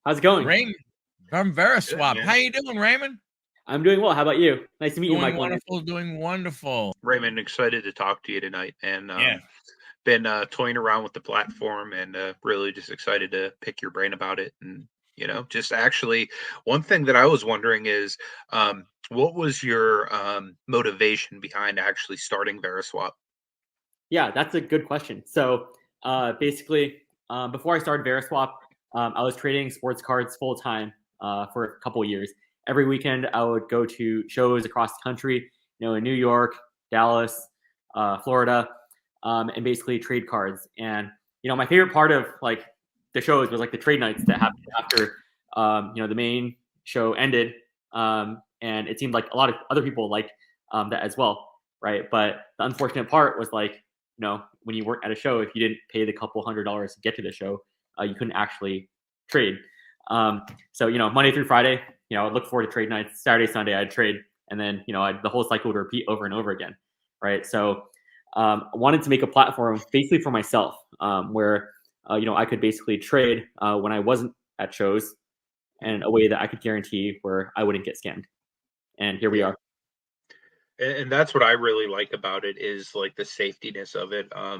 How's it going? Raymond from Good, Veriswap. man. How you doing, Raymond? I'm doing well. How about you? Nice to meet you, Doing Michael. wonderful, doing wonderful. Raymond, excited to talk to you tonight, and Yeah. been toying around with the platform, and really just excited to pick your brain about it. And just actually, one thing that I was wondering is, what was your motivation behind actually starting Veriswap? Yeah, that's a good question. So basically, before I started Veriswap, I was trading sports cards full time for a couple years. Every weekend, I would go to shows across the country, in New York, Dallas, Florida, and basically trade cards. And my favorite part of like the shows was like the trade nights that happened after the main show ended. And it seemed like a lot of other people liked that as well, right? But the unfortunate part was like when you weren't at a show, if you didn't pay the couple $100s to get to the show, you couldn't actually trade. So Monday through Friday, I'd look forward to trade nights. Saturday, Sunday, I'd trade, and then the whole cycle would repeat over and over again, right? So I wanted to make a platform basically for myself, where I could basically trade when I wasn't at shows, and a way that I could guarantee where I wouldn't get scammed. And here we are. And that's what I really like about it is like the safetiness of it. I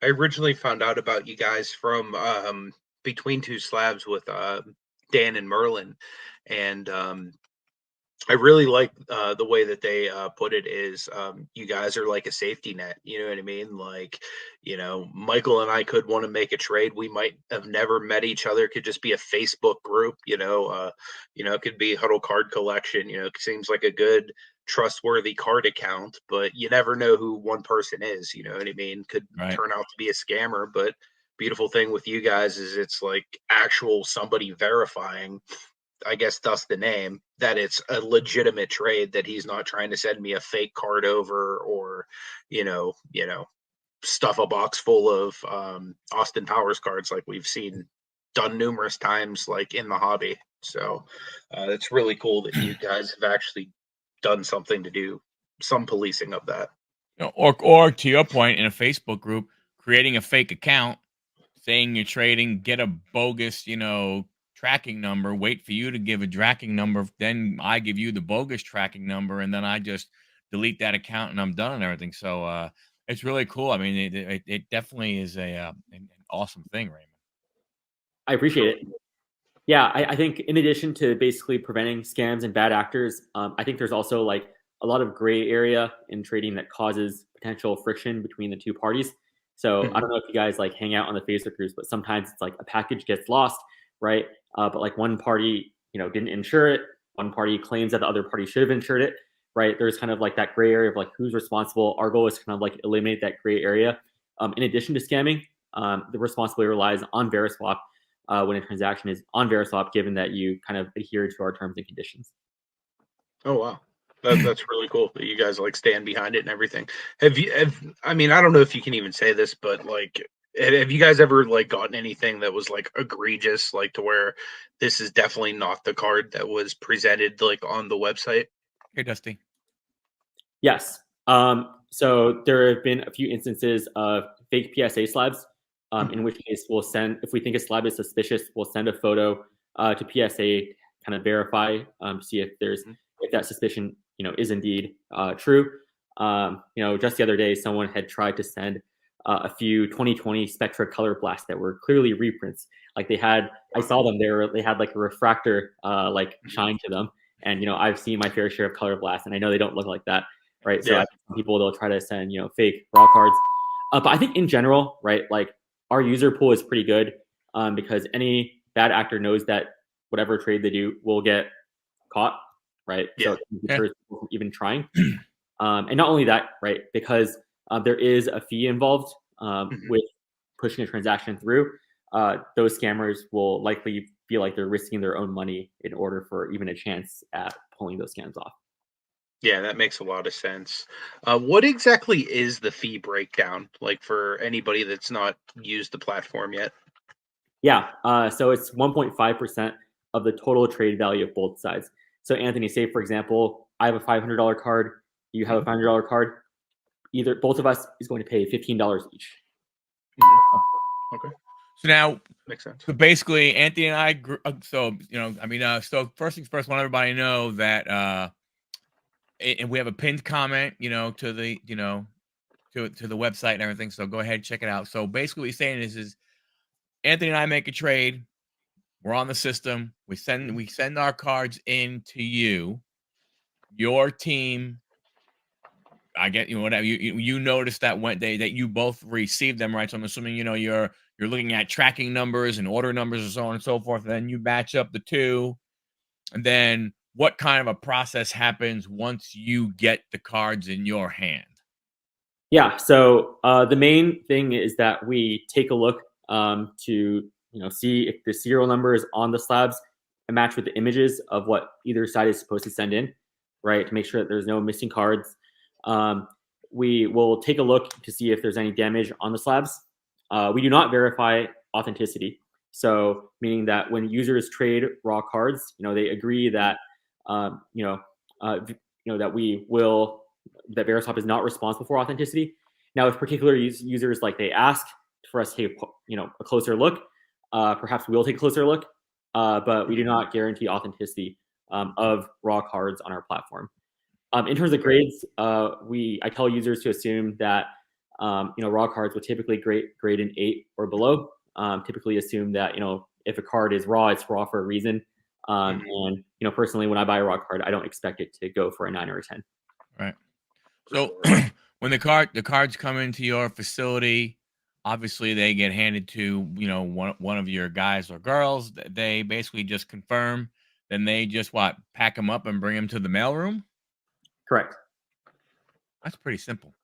originally found out about you guys from Between Two Slabs with Dan and Merlin, and I really like the way that they put it is you guys are like a safety net. You know what I mean? Like, Michael and I could want to make a trade. We might have never met each other. It could just be a Facebook group. It could be Huddle Card Collection. It seems like a good, trustworthy card account, but you never know who one person is. You know what I mean? Could turn out to be a scammer, but beautiful thing with you guys is it's like actual somebody verifying, I guess thus the name, that it's a legitimate trade, that he's not trying to send me a fake card over or, stuff a box full of Austin Powers cards like we've seen done numerous times like in the hobby. So it's really cool that you guys have actually done something to do some policing of that. Or to your point, in a Facebook group, creating a fake account, saying you're trading, get a bogus, tracking number, wait for you to give a tracking number, then I give you the bogus tracking number, and then I just delete that account and I'm done and everything. So it's really cool. I mean, it definitely is an awesome thing, Raymond. I appreciate it. Yeah, I think in addition to basically preventing scams and bad actors, I think there's also like a lot of gray area in trading that causes potential friction between the two parties. So I don't know if you guys like hang out on the Facebook groups, but sometimes it's like a package gets lost, right? But like one party, didn't insure it. One party claims that the other party should have insured it, right? There's kind of like that gray area of like who's responsible. Our goal is to kind of like eliminate that gray area. In addition to scamming, the responsibility relies on Veriswap when a transaction is on Veriswap, given that you kind of adhere to our terms and conditions. Oh, wow. That's really cool that you guys like stand behind it and everything. I mean, I don't know if you can even say this, but like, have you guys ever like gotten anything that was like egregious, like to where this is definitely not the card that was presented like on the website? Hey, Dusty. Yes. So there have been a few instances of fake PSA slabs, in which case we'll send, if we think a slab is suspicious, we'll send a photo to PSA, kind of verify, see if there's if that suspicion is indeed true. Just the other day, someone had tried to send a few 2020 Spectra color blasts that were clearly reprints. Like I saw them. They had like a refractor shine to them, and I've seen my fair share of color blasts, and I know they don't look like that, right? So some people, they'll try to send fake raw cards, but I think in general, right, like our user pool is pretty good, because any bad actor knows that whatever trade they do will get caught, right? So it deters people from even trying. And not only that, right, because there is a fee involved with pushing a transaction through, those scammers will likely feel like they're risking their own money in order for even a chance at pulling those scams off. Yeah, that makes a lot of sense. What exactly is the fee breakdown, like for anybody that's not used the platform yet? Yeah, so it's 1.5% of the total trade value of both sides. So Anthony, say for example, I have a $500 card, you have a $500 card. Both of us is going to pay $15 each. Okay. So now, Makes sense. so basically, Anthony and I, so first things first, I want everybody to know that, and we have a pinned comment, to the, to the website and everything. So go ahead, check it out. So basically, what he's saying is Anthony and I make a trade. We're on the system. We send our cards in to you. Your team, I get whatever you noticed that that you both received them, right? So I'm assuming you're looking at tracking numbers and order numbers and so on and so forth. And then you match up the two, and then what kind of a process happens once you get the cards in your hand? Yeah. So the main thing is that we take a look to see if the serial numbers on the slabs match with the images of what either side is supposed to send in, right? To make sure that there's no missing cards. We will take a look to see if there's any damage on the slabs. We do not verify authenticity. So meaning that when users trade raw cards, they agree that that that Veriswap is not responsible for authenticity. Now, if particular users they ask for us to take a closer look, perhaps we'll take a closer look, but we do not guarantee authenticity of raw cards on our platform. In terms of grades, I tell users to assume that raw cards will typically grade an 8 or below. Typically assume that if a card is raw, it's raw for a reason. And personally, when I buy a raw card, I don't expect it to go for a 9 or a 10. Right. So when the cards come into your facility, obviously they get handed to one of your guys or girls. They basically just confirm. Then they just pack them up and bring them to the mailroom. Correct. That's pretty simple.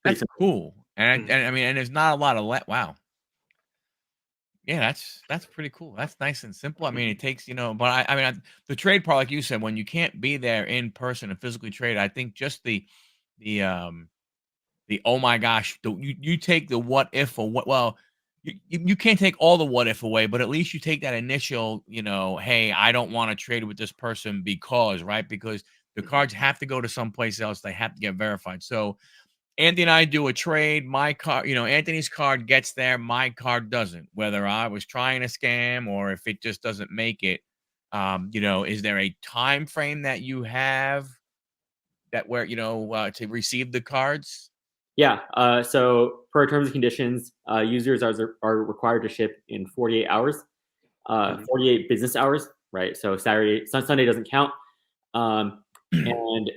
Pretty That's simple. cool. And I mean, and there's not a lot of wow. Yeah, that's pretty cool. That's nice and simple. I mean, it takes, but I mean, the trade part, like you said, when you can't be there in person and physically trade, I think just the oh my gosh, you take the what if or what, well, you can't take all the what if away, but at least you take that initial, hey, I don't want to trade with this person because, right? Because the cards have to go to someplace else. They have to get verified. So Anthony and I do a trade. My card, Anthony's card gets there. My card doesn't. Whether I was trying to scam or if it just doesn't make it, is there a time frame that you have that where to receive the cards? Yeah. So per our terms and conditions, users are required to ship in 48 hours, 48 business hours, right? So Sunday doesn't count. And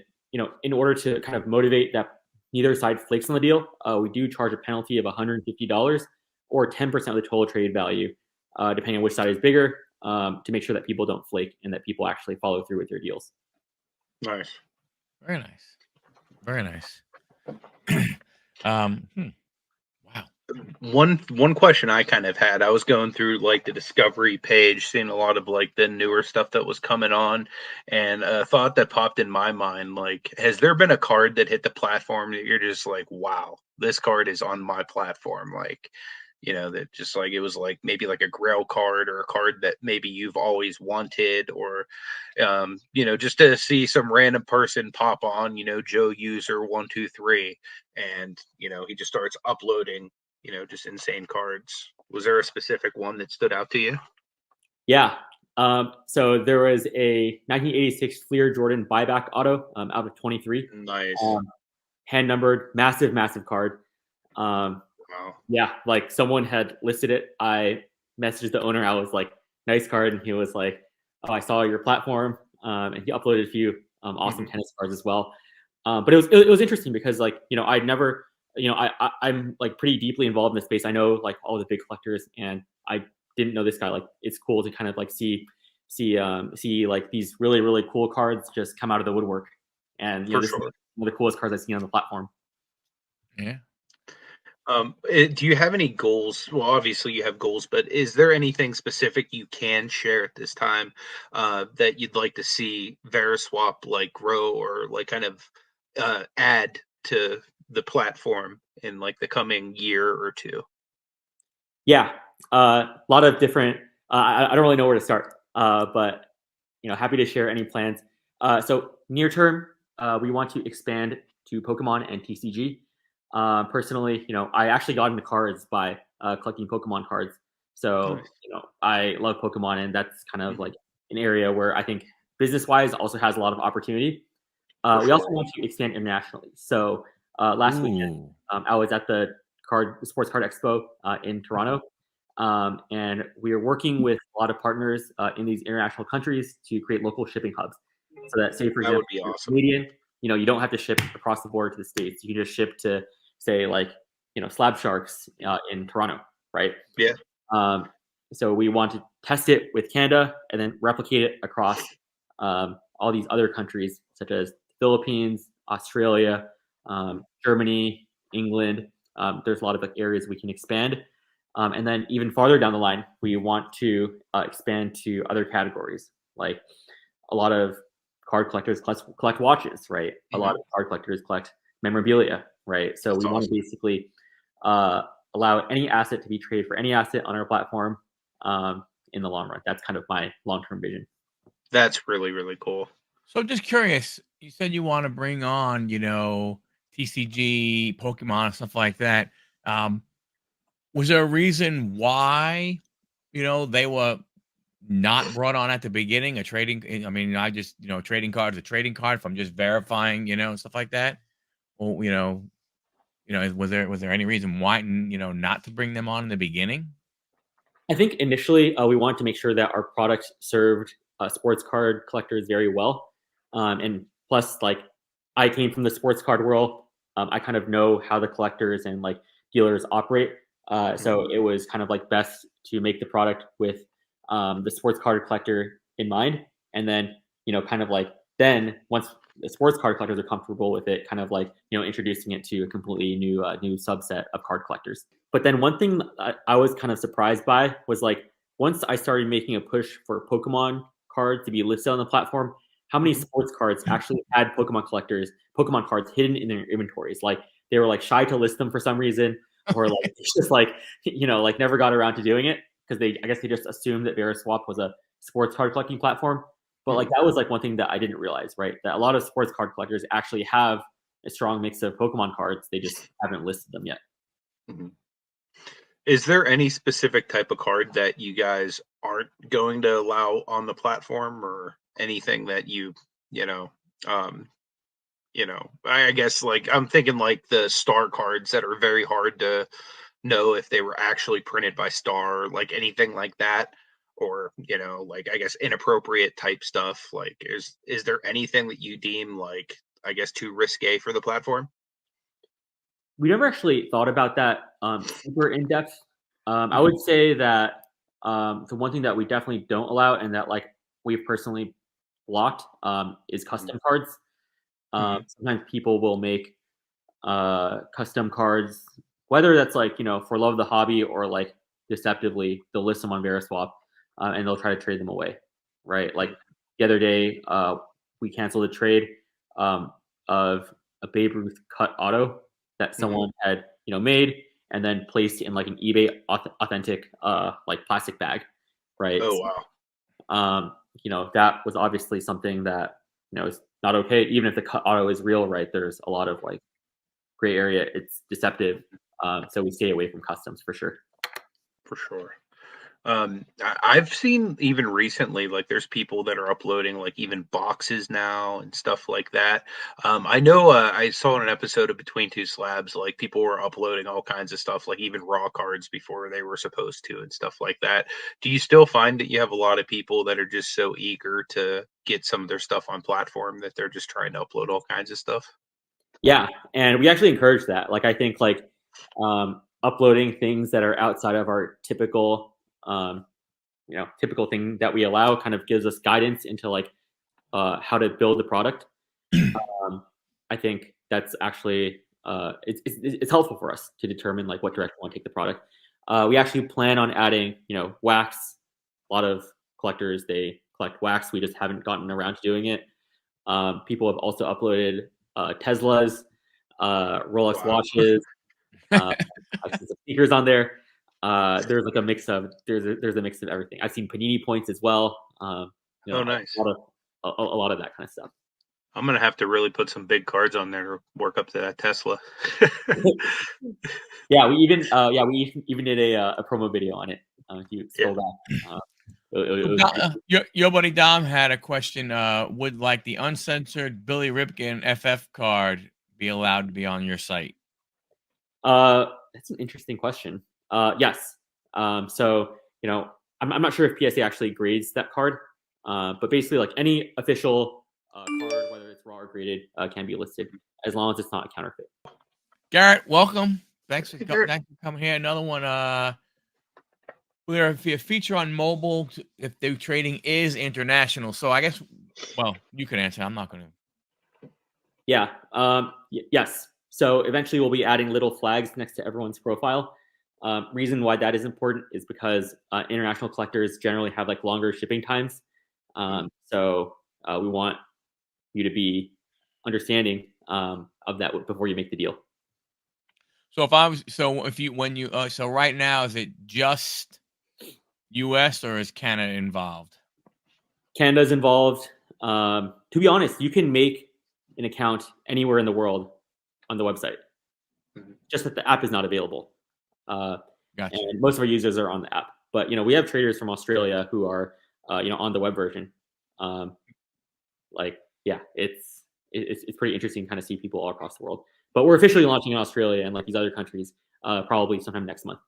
in order to kind of motivate that neither side flakes on the deal, we do charge a penalty of $150 or 10% of the total trade value, depending on which side is bigger, to make sure that people don't flake and that people actually follow through with their deals. Nice. Very nice. Very nice. Wow. One question I kind of had, I was going through the discovery page, seeing a lot of the newer stuff that was coming on, and a thought that popped in my mind, has there been a card that hit the platform that you're just wow, this card is on my platform, that just it was maybe a grail card or a card that maybe you've always wanted, or just to see some random person pop on, Joe user 123, and he just starts uploading just insane cards. Was there a specific one that stood out to you? Yeah. So there was a 1986 Fleer Jordan buyback auto out of 23. Nice. Hand numbered, massive card. Wow. Yeah, someone had listed it. I messaged the owner. I was like, nice card. And he was like, oh, I saw your platform. And he uploaded a few awesome tennis cards as well. But it was interesting because I'd never, I'm pretty deeply involved in this space. I know all the big collectors, and I didn't know this guy. It's cool to kind of see these really, really cool cards just come out of the woodwork. And this is one of the coolest cards I've seen on the platform. Yeah. Do you have any goals? Well, obviously you have goals, but is there anything specific you can share at this time that you'd like to see Veriswap grow or kind of add to the platform in the coming year or two? Yeah, a lot of different. I don't really know where to start, but happy to share any plans. So near term, we want to expand to Pokemon and TCG. Personally, I actually got into cards by collecting Pokemon cards. So, Nice. I love Pokemon, and that's kind of like an area where I think business-wise also has a lot of opportunity. We also want to expand internationally. So last weekend, I was at the Sports Card Expo in Toronto, and we are working with a lot of partners in these international countries to create local shipping hubs. So that, say, for That example, would be you're awesome. Canadian, you don't have to ship across the border to the States. You can just ship to, say, like, Slab Sharks in Toronto, right? Yeah. So we want to test it with Canada and then replicate it across all these other countries, such as Philippines, Australia, Germany, England. There's a lot of like areas we can expand. And then even farther down the line, we want to expand to other categories. Like a lot of card collectors collect watches, right? A lot of card collectors collect memorabilia, right? So we want to basically allow any asset to be traded for any asset on our platform in the long run. That's kind of my long-term vision. That's really, really cool. So just curious, you said you want to bring on, TCG, Pokemon, stuff like that. Was there a reason why, they were not brought on at the beginning? I mean, I just, trading card is a trading card from just verifying, stuff like that. Or, was there any reason why, not to bring them on in the beginning? I think initially we wanted to make sure that our product served sports card collectors very well. And plus, like, I came from the sports card world. I kind of know how the collectors and like dealers operate. So it was kind of like best to make the product with the sports card collector in mind. And then, kind of like then once the sports card collectors are comfortable with it, kind of like, introducing it to a completely new subset of card collectors. But then one thing I was kind of surprised by was like once I started making a push for Pokemon cards to be listed on the platform, how many sports cards actually had Pokemon cards hidden in their inventories. Like they were like shy to list them for some reason, or like just like like never got around to doing it because I guess they just assumed that Veriswap was a sports card collecting platform. But like that was like one thing that I didn't realize, right? That a lot of sports card collectors actually have a strong mix of Pokemon cards. They just haven't listed them yet. Is there any specific type of card that you guys aren't going to allow on the platform, or anything that I guess like I'm thinking like the star cards that are very hard to know if they were actually printed by Star, like anything like that, or like I guess inappropriate type stuff. Like, is there anything that you deem like I guess too risque for the platform? We never actually thought about that super in depth. I would say that the one thing that we definitely don't allow and that like we've personally blocked is custom cards. Sometimes people will make custom cards, whether that's like for love of the hobby or like deceptively, they'll list them on Veriswap and they'll try to trade them away, right? Like the other day, we canceled a trade of a Babe Ruth cut auto that someone had made and then placed in like an eBay authentic like plastic bag, right? Oh wow. That was obviously something that is not okay. Even if the cut auto is real, right? There's a lot of like gray area. It's deceptive, so we stay away from customs for sure. For sure. I've seen even recently, like there's people that are uploading like even boxes now and stuff like that. I know I saw in an episode of Between Two Slabs, like people were uploading all kinds of stuff, like even raw cards before they were supposed to and stuff like that. Do you still find that you have a lot of people that are just so eager to get some of their stuff on platform that they're just trying to upload all kinds of stuff? Yeah, and we actually encourage that. Like I think like uploading things that are outside of our typical typical thing that we allow kind of gives us guidance into like how to build the product. I think that's actually it's helpful for us to determine like what direction we want to take the product. We actually plan on adding wax. A lot of collectors, they collect wax. We just haven't gotten around to doing it. People have also uploaded Teslas, Rolex watches, speakers on there. There's like a mix of there's a mix of everything. I've seen Panini points as well. Oh, nice. A lot of that kind of stuff. I'm gonna have to really put some big cards on there to work up to that Tesla. Yeah, we even did a promo video on it. If you scroll back, your buddy Dom had a question. Would like the uncensored Billy Ripken FF card be allowed to be on your site? That's an interesting question. Yes. So I'm not sure if PSA actually grades that card, but basically, like any official card, whether it's raw or graded, can be listed as long as it's not a counterfeit. Garrett, welcome. Thanks for coming here. Another one. We're a feature on mobile if the trading is international. So I guess, well, you can answer. I'm not going to. Yeah. Yes. So eventually we'll be adding little flags next to everyone's profile. Reason why that is important is because international collectors generally have like longer shipping times. So we want you to be understanding of that before you make the deal. So so right now, is it just US or is Canada involved? Canada's involved. To be honest, you can make an account anywhere in the world on the website. Just that the app is not available. Gotcha. And most of our users are on the app. But we have traders from Australia who are on the web version. It's pretty interesting to kind of see people all across the world. But we're officially launching in Australia and like these other countries probably sometime next month.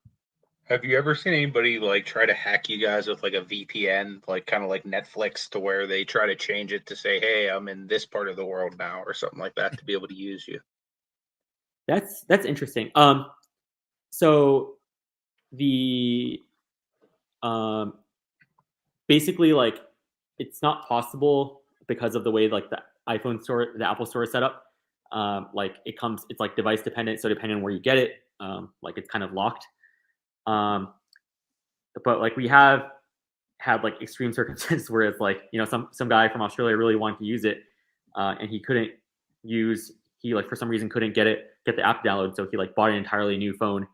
Have you ever seen anybody like try to hack you guys with like a VPN, like kind of like Netflix, to where they try to change it to say, "Hey, I'm in this part of the world now," or something like that, to be able to use you? That's interesting. So the basically like it's not possible because of the way like the iPhone store, the Apple store is set up. It's like device dependent, so depending on where you get it, like it's kind of locked. But like we have had like extreme circumstances where it's like some guy from Australia really wanted to use it, and he couldn't for some reason couldn't get the app download, so he like bought an entirely new phone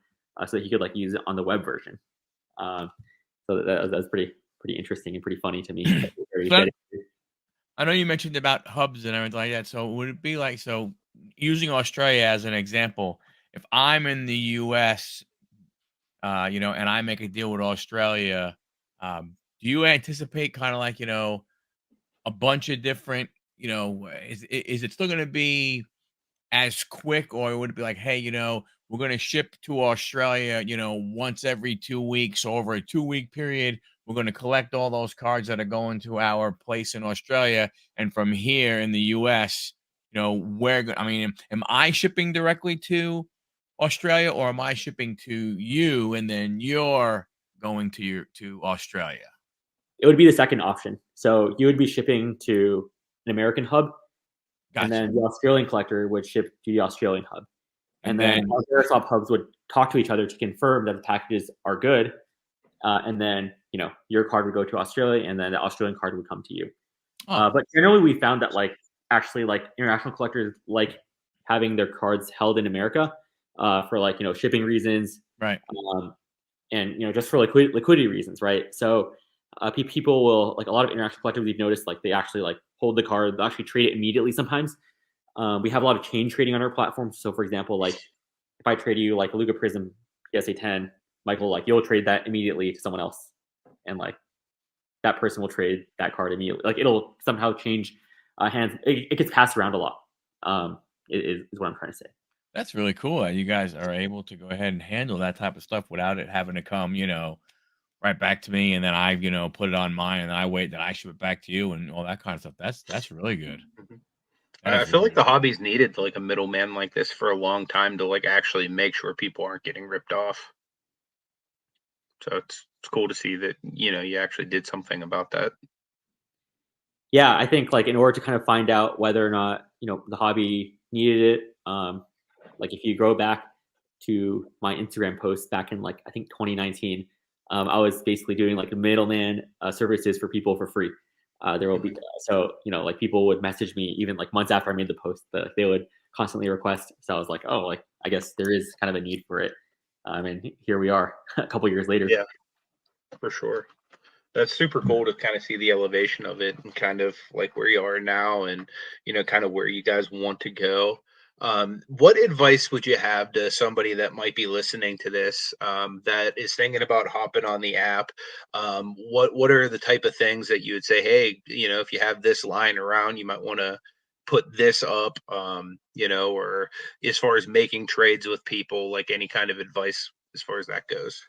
so that he could like use it on the web version. So that was pretty interesting and pretty funny to me. I know you mentioned about hubs and everything like that. So would it be like, using Australia as an example, if I'm in the US, and I make a deal with Australia, do you anticipate kind of like, a bunch of different, is it still going to be as quick, or would it be like, hey, we're going to ship to Australia, once every 2 weeks, or over a 2-week period, we're going to collect all those cards that are going to our place in Australia, and from here in the US, am I shipping directly to Australia, or am I shipping to you and then you're going to Australia? It would be the second option. So you would be shipping to an American hub. Gotcha. And then the Australian collector would ship to the Australian hub. And then our Veriswap hubs would talk to each other to confirm that the packages are good. And then, your card would go to Australia, and then the Australian card would come to you. But generally, we found that actually international collectors like having their cards held in America for shipping reasons, right? And just for liquidity reasons, right? So people will a lot of international collectors we've noticed they actually hold the card, they'll actually trade it immediately sometimes. We have a lot of chain trading on our platform. So for example, if I trade you a Luga Prism PSA 10, Michael, you'll trade that immediately to someone else, and that person will trade that card immediately. It'll somehow change hands. It gets passed around a lot. Is what I'm trying to say. That's really cool that you guys are able to go ahead and handle that type of stuff without it having to come, right back to me, and then I, put it on mine, and I wait that I ship it back to you, and all that kind of stuff. That's really good. I feel like the hobby's needed a middleman like this for a long time to actually make sure people aren't getting ripped off. So it's cool to see that you actually did something about that. Yeah, I think in order to kind of find out whether or not the hobby needed it, if you go back to my Instagram post back in I think 2019. I was basically doing middleman services for people for free. There will be people would message me even months after I made the post. They would constantly request. So I was I guess there is kind of a need for it. And here we are a couple years later. Yeah, for sure. That's super cool to kind of see the elevation of it and kind of where you are now, and kind of where you guys want to go. What advice would you have to somebody that might be listening to this, that is thinking about hopping on the app? What are the type of things that you would say, hey, if you have this lying around, you might want to put this up, or as far as making trades with people, like any kind of advice as far as that goes?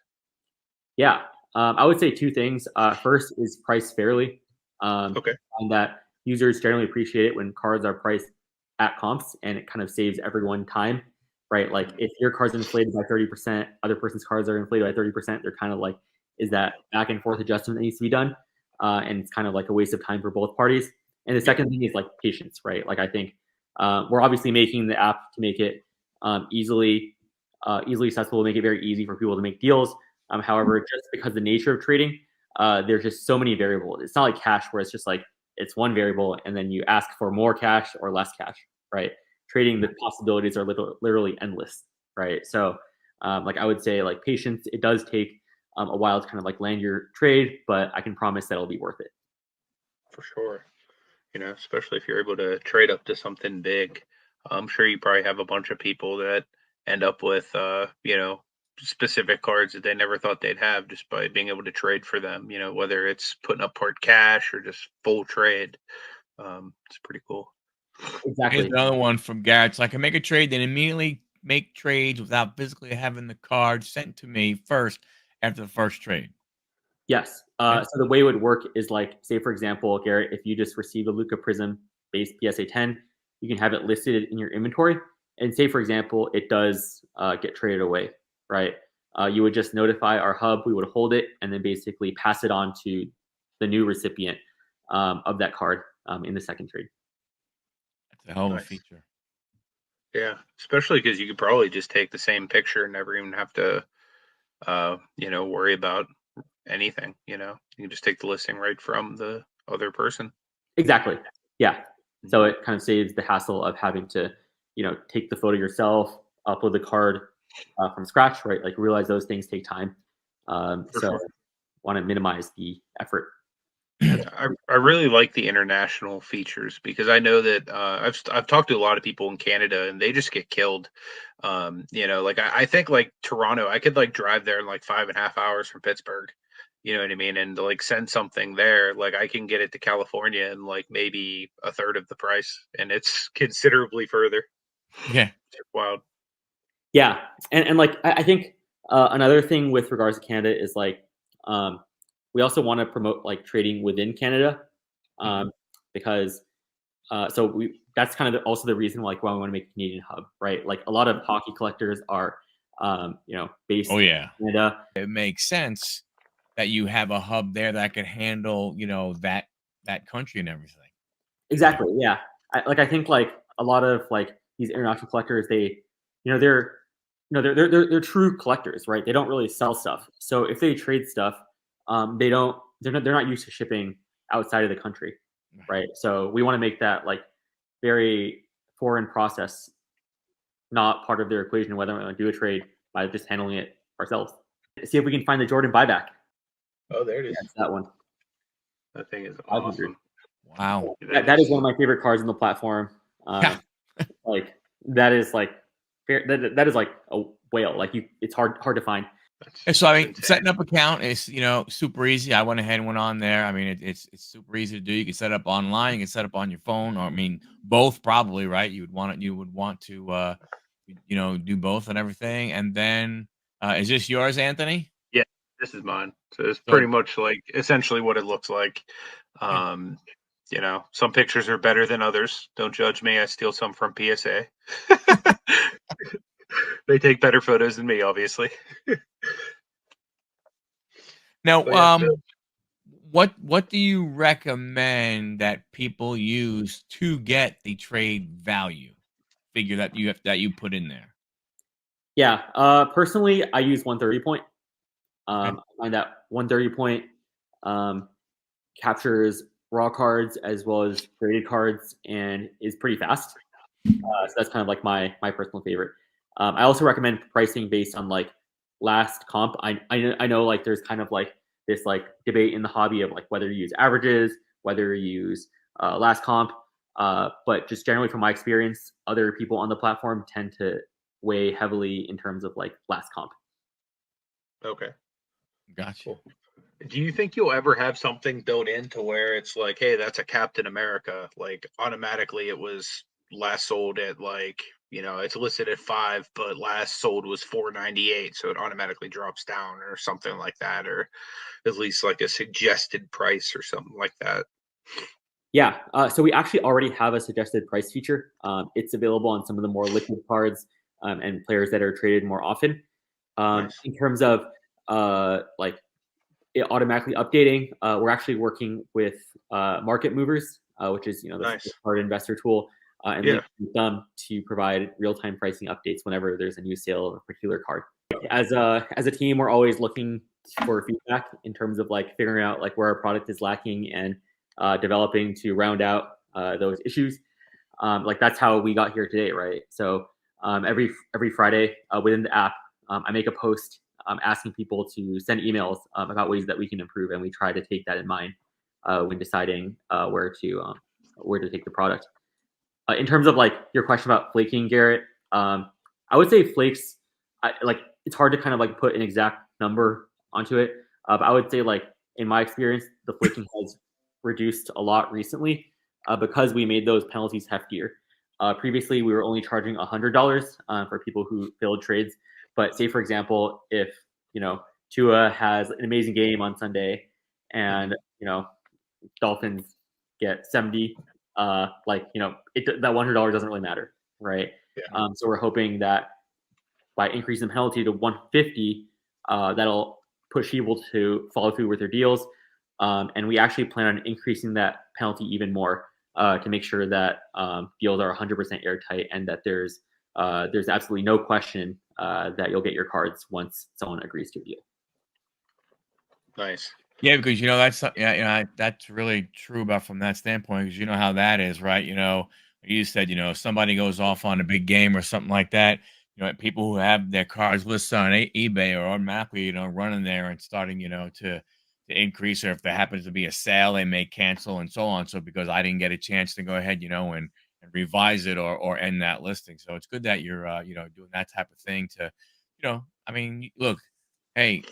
Yeah, I would say two things. First is price fairly. Okay. And that users generally appreciate it when cards are priced at comps, and it kind of saves everyone time, right? Like if your card's inflated by 30%, other person's cards are inflated by 30%, they're kind of like, is that back and forth adjustment that needs to be done? And it's kind of like a waste of time for both parties. And the second thing is like patience, right? Like I think we're obviously making the app to make it easily accessible, make it very easy for people to make deals. However, just because the nature of trading, there's just so many variables. It's not like cash where it's just like it's one variable and then you ask for more cash or less cash, right? Trading, the possibilities are literally endless, right? So, like I would say, like patience. It does take a while to kind of like land your trade, but I can promise that it'll be worth it. For sure. Especially if you're able to trade up to something big. I'm sure you probably have a bunch of people that end up with, specific cards that they never thought they'd have just by being able to trade for them, whether it's putting up part cash or just full trade. It's pretty cool. Exactly. Here's another one from Garrett. So I can make a trade, then immediately make trades without physically having the card sent to me first after the first trade. Yes. So the way it would work is like, say, for example, Garrett, if you just receive a Luca Prism base PSA 10, you can have it listed in your inventory. And say, for example, it does get traded away, right? You would just notify our hub, we would hold it, and then basically pass it on to the new recipient of that card in the second trade. That's a hell of a Nice. feature. Yeah, especially because you could probably just take the same picture and never even have to, worry about anything. You can just take the listing right from the other person. Exactly. Yeah. So it kind of saves the hassle of having to, take the photo yourself, upload the card from scratch, right? Like realize those things take time. So sure. want to minimize the effort. I really like the international features because I know that I've talked to a lot of people in Canada and they just get killed. Like I think like Toronto, I could like drive there in like 5.5 hours from Pittsburgh. You know what I mean? And like send something there, like I can get it to California in like maybe a third of the price, and it's considerably further. Yeah. Wow. Yeah. And like, I think another thing with regards to Canada is like, we also want to promote like trading within Canada because that's kind of also the reason like why we want to make a Canadian hub, right? Like a lot of hockey collectors are, based Oh yeah. in Canada. It makes sense that you have a hub there that could handle, that country and everything. Exactly. Yeah. I think like a lot of like these international collectors, they're true collectors, right? They don't really sell stuff. So if they trade stuff, they're not used to shipping outside of the country, right? So we want to make that like very foreign process not part of their equation, whether we're going to do a trade by just handling it ourselves. See if we can find the Jordan buyback. Oh, there it is. That's that one. That thing is 500. awesome. Wow. That is one of my favorite cards on the platform. Like that is like that is like a whale. Like it's hard to find. And so I mean, setting up account is super easy. I went ahead and went on there. I mean, it's super easy to do. You can set up online. You can set up on your phone, or I mean, both probably, right? You would want to do both and everything. And then is this yours, Anthony? Yeah, this is mine. So it's pretty much like essentially what it looks like. Some pictures are better than others. Don't judge me. I steal some from PSA. They take better photos than me, obviously. Now, what do you recommend that people use to get the trade value figure that you put in there? Yeah, personally, I use 130 point. I find that 130 point captures raw cards as well as graded cards and is pretty fast. So that's kind of like my personal favorite. I also recommend pricing based on like last comp. I know like there's kind of like this like debate in the hobby of like whether you use averages, whether you use last comp. But just generally from my experience, other people on the platform tend to weigh heavily in terms of like last comp. Okay. Gotcha. Cool. Do you think you'll ever have something built in to where it's like, hey, that's a Captain America, like automatically it was last sold at like, it's listed at 5, but last sold was 4.98, so it automatically drops down or something like that, or at least like a suggested price or something like that? Yeah, so we actually already have a suggested price feature. It's available on some of the more liquid cards and players that are traded more often. Nice. In terms of like it automatically updating, we're actually working with market movers, which is the Nice. card investor tool, and Yeah. linking with them to provide real-time pricing updates whenever there's a new sale of a particular card. As a team, we're always looking for feedback in terms of like figuring out like where our product is lacking and developing to round out those issues. Like that's how we got here today, right? So every Friday within the app, I make a post asking people to send emails about ways that we can improve, and we try to take that in mind when deciding where to take the product. In terms of like your question about flaking, Garrett, I would say flakes. Like it's hard to kind of like put an exact number onto it, but I would say like in my experience, the flaking has reduced a lot recently because we made those penalties heftier. Previously, we were only charging $100 for people who failed trades. But say, for example, if Tua has an amazing game on Sunday, and Dolphins get 70, that $100 doesn't really matter, right? Yeah. So we're hoping that by increasing the penalty to 150, that'll push people to follow through with their deals. And we actually plan on increasing that penalty even more to make sure that deals are 100% airtight and that there's absolutely no question that you'll get your cards once someone agrees to a deal. Nice. Yeah, because that's really true about from that standpoint, because you know how that is, right? You said somebody goes off on a big game or something like that. People who have their cards listed on eBay are automatically running there and starting to increase, or if there happens to be a sale, they may cancel and so on. So because I didn't get a chance to go ahead, and revise it or end that listing. So it's good that you're doing that type of thing to, I mean, look, hey,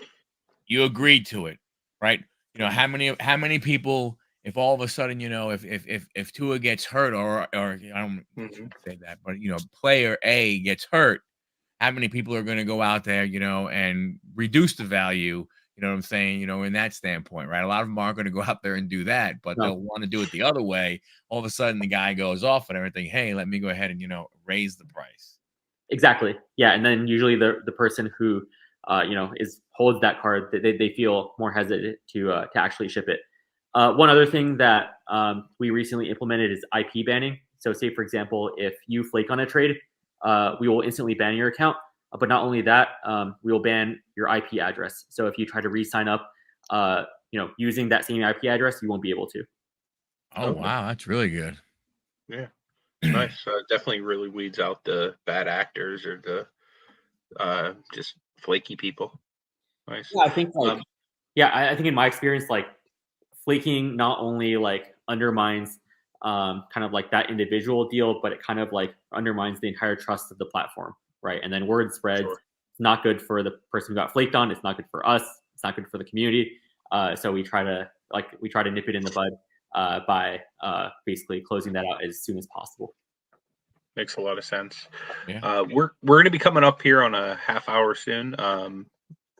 you agreed to it, right? How many people, if all of a sudden, if Tua gets hurt or I don't say that, but player A gets hurt, how many people are going to go out there, and reduce the value? You know what I'm saying? In that standpoint, right? A lot of them aren't going to go out there and do that, but they'll want to do it the other way. All of a sudden, the guy goes off and everything. Hey, let me go ahead and raise the price. Exactly. Yeah, and then usually the person who holds that card, they feel more hesitant to actually ship it. One other thing that we recently implemented is IP banning. So, say for example, if you flake on a trade, we will instantly ban your account. But not only that, we will ban your IP address. So if you try to re-sign up, using that same IP address, you won't be able to. Oh, okay. Wow, that's really good. Yeah, nice. Definitely really weeds out the bad actors or the just flaky people. Nice. Yeah, I think I think in my experience, like flaking not only like undermines kind of like that individual deal, but it kind of like undermines the entire trust of the platform, right? And then word spreads. Sure. It's not good for the person who got flaked on. It's not good for us. It's not good for the community. So we try to nip it in the bud by basically closing that out as soon as possible. Makes a lot of sense. Yeah. We're going to be coming up here on a half hour soon. And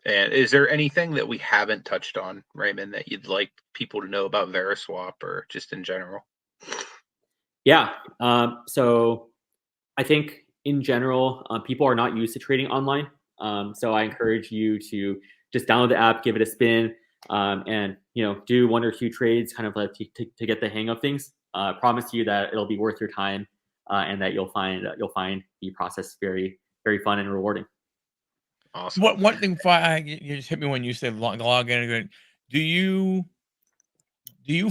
is there anything that we haven't touched on, Raymond, that you'd like people to know about Veriswap or just in general? Yeah. So I think in general, people are not used to trading online. So I encourage you to just download the app, give it a spin, and do 1 or 2 trades, kind of like to get the hang of things. Promise you that it'll be worth your time, and that you'll find the process very, very fun and rewarding. Awesome. One thing, you just hit me when you said log in. Do you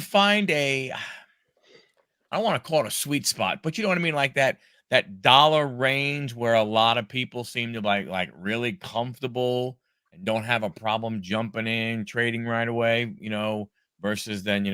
find I don't want to call it a sweet spot, but you know what I mean, like that dollar range where a lot of people seem to like really comfortable and don't have a problem jumping in trading right away, versus then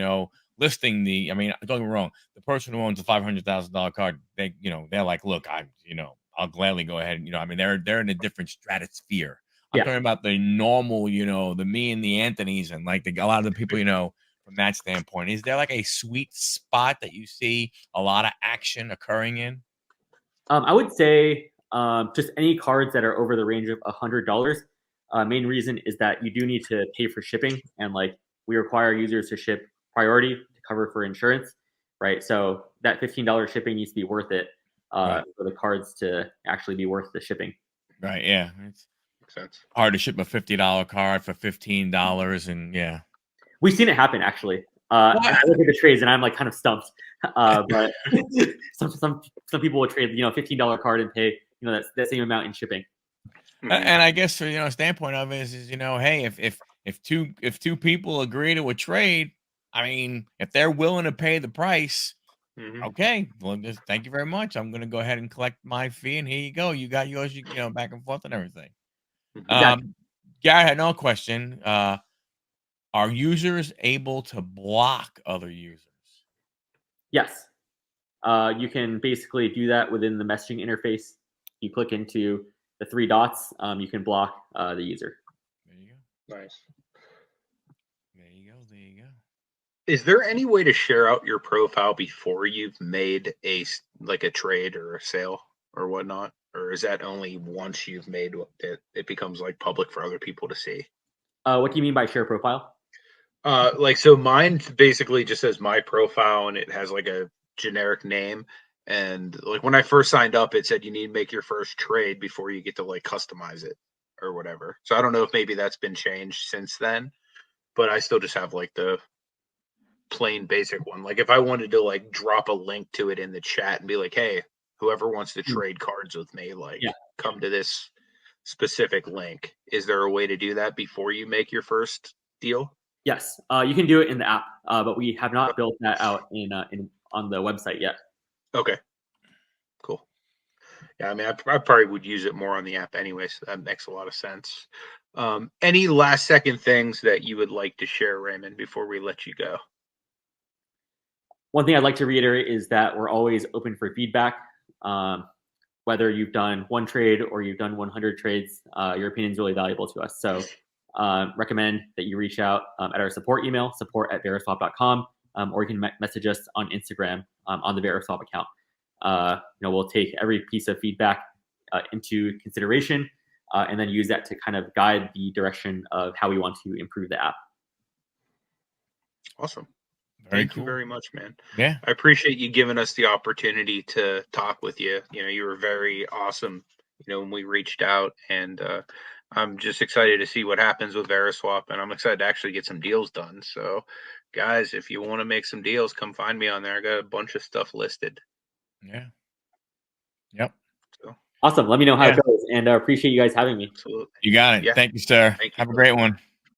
listing the. I mean, don't get me wrong. The person who owns a $500,000 card, they're like, look, I'll gladly go ahead. I mean, they're in a different stratosphere. I'm talking about the normal, the me and the Anthonys and like a lot of the people, from that standpoint. Is there like a sweet spot that you see a lot of action occurring in? I would say just any cards that are over the range of $100. Main reason is that you do need to pay for shipping, and like we require users to ship priority to cover for insurance, right? So that $15 shipping needs to be worth it for the cards to actually be worth the shipping. Right. Yeah. It's sense. Hard to ship a $50 card for $15, and yeah. We've seen it happen actually. I look at the trades and I'm like kind of stumped. But some people will trade $15 card and pay that same amount in shipping. And I guess a standpoint of it is hey, if two people agree to a trade, I mean, if they're willing to pay the price, okay, well, just thank you very much. I'm going to go ahead and collect my fee, and here you go. You got yours. Back and forth and everything. Exactly. Gary had no question. Are users able to block other users? Yes. You can basically do that within the messaging interface. You click into the 3 dots. You can block the user. There you go. Nice. There you go. Is there any way to share out your profile before you've made a trade or a sale or whatnot? Or is that only once you've made it becomes like public for other people to see? What do you mean by share profile? So mine basically just says my profile and it has like a generic name. And like when I first signed up, it said you need to make your first trade before you get to like customize it or whatever. So I don't know if maybe that's been changed since then, but I still just have like the plain basic one. Like if I wanted to like drop a link to it in the chat and be like, hey, whoever wants to trade cards with me, come to this specific link. Is there a way to do that before you make your first deal? Yes, you can do it in the app, but we have not built that out on the website yet. Okay, cool. Yeah, I mean, I probably would use it more on the app anyway, so that makes a lot of sense. Any last second things that you would like to share, Raymond, before we let you go? One thing I'd like to reiterate is that we're always open for feedback. Whether you've done 1 trade or you've done 100 trades, your opinion is really valuable to us. So recommend that you reach out at our support email, support@veriswap.com, or you can message us on Instagram on the Veriswap account. We'll take every piece of feedback into consideration and then use that to kind of guide the direction of how we want to improve the app. Awesome. Thank you very much, man. Yeah. I appreciate you giving us the opportunity to talk with you. You were very awesome, when we reached out, and I'm just excited to see what happens with Veriswap, and I'm excited to actually get some deals done. So guys, if you want to make some deals, come find me on there. I got a bunch of stuff listed. Yeah. Yep. So, awesome. Let me know how it goes, and I appreciate you guys having me. Absolutely. You got it. Yeah. Thank you, sir. Thank you. Have a great one.